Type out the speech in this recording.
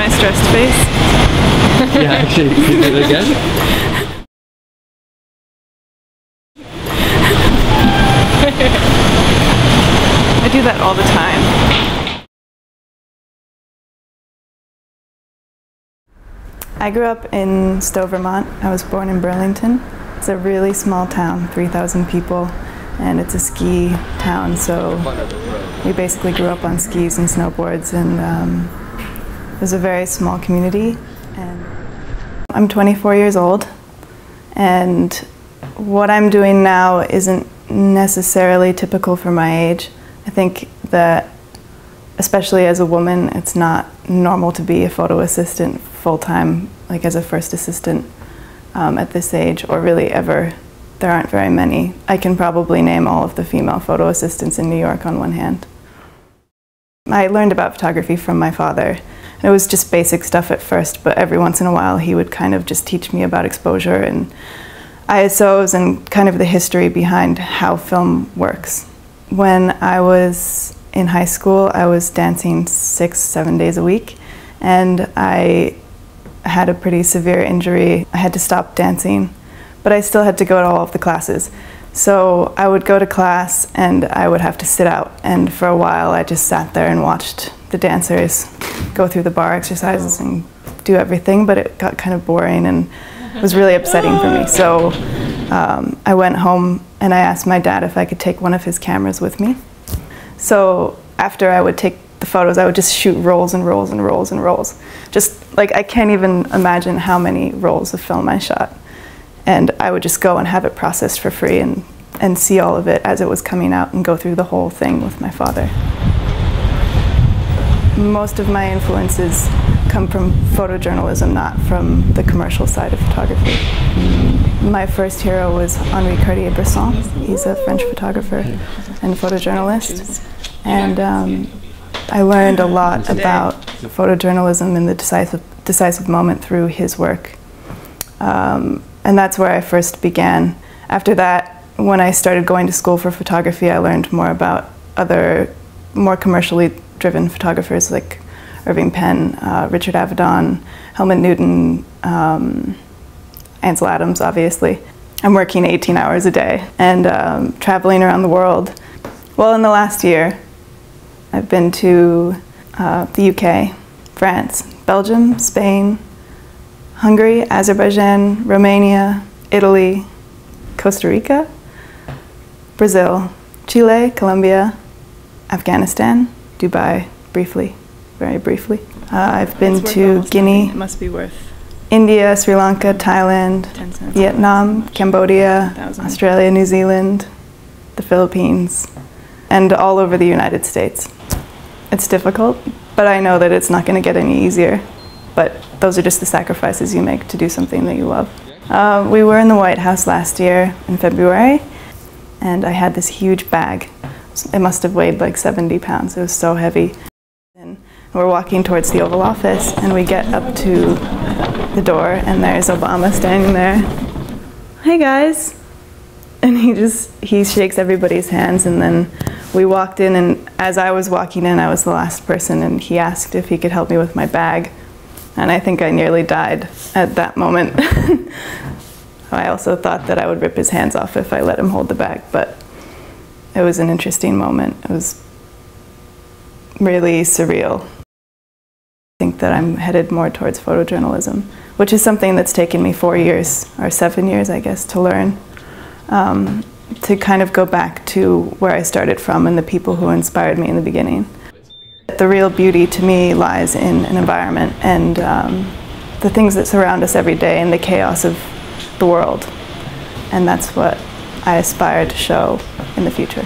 my stressed face? Yeah, actually, can you do it again? I do that all the time. I grew up in Stowe, Vermont. I was born in Burlington. It's a really small town, 3,000 people, and it's a ski town, so we basically grew up on skis and snowboards, and it was a very small community. And I'm 24 years old, and what I'm doing now isn't necessarily typical for my age. I think that, especially as a woman, it's not normal to be a photo assistant full-time, like as a first assistant at this age, or really ever. There aren't very many. I can probably name all of the female photo assistants in New York on one hand. I learned about photography from my father. It was just basic stuff at first, but every once in a while he would kind of just teach me about exposure and ISOs and kind of the history behind how film works. When I was in high school, I was dancing 6-7 days a week, and I had a pretty severe injury. I had to stop dancing, but I still had to go to all of the classes. So I would go to class and I would have to sit out, and for a while I just sat there and watched the dancers go through the bar exercises and do everything, but it got kind of boring and it was really upsetting for me. So I went home and I asked my dad if I could take one of his cameras with me. So after I would take the photos, I would just shoot rolls and rolls and rolls and rolls. Just like, I can't even imagine how many rolls of film I shot. And I would just go and have it processed for free and see all of it as it was coming out and go through the whole thing with my father. Most of my influences come from photojournalism, not from the commercial side of photography. My first hero was Henri Cartier-Bresson. He's a French photographer and photojournalist. And I learned a lot about photojournalism and the decisive moment through his work. And that's where I first began. After that, when I started going to school for photography, I learned more about other more commercially driven photographers like Irving Penn, Richard Avedon, Helmut Newton, Ansel Adams, obviously. I'm working 18 hours a day and traveling around the world. Well, in the last year, I've been to the UK, France, Belgium, Spain, Hungary, Azerbaijan, Romania, Italy, Costa Rica, Brazil, Chile, Colombia, Afghanistan, Dubai, briefly, very briefly. I've been to Guinea, it must be worth India, Sri Lanka, Thailand, Vietnam, Cambodia, Australia, New Zealand, the Philippines, and all over the United States. It's difficult, but I know that it's not going to get any easier. But those are just the sacrifices you make to do something that you love. We were in the White House last year in February, and I had this huge bag. It must have weighed like 70 pounds. It was so heavy. And we're walking towards the Oval Office, and we get up to the door, and there's Obama standing there. Hey guys! And he shakes everybody's hands, and then we walked in, and as I was walking in, I was the last person, and he asked if he could help me with my bag. And I think I nearly died at that moment. I also thought that I would rip his hands off if I let him hold the bag, but it was an interesting moment. It was really surreal. I think that I'm headed more towards photojournalism, which is something that's taken me 4 years, or 7 years, I guess, to learn. To kind of go back to where I started from and the people who inspired me in the beginning. The real beauty to me lies in an environment and the things that surround us every day and the chaos of the world. And that's what I aspire to show in the future.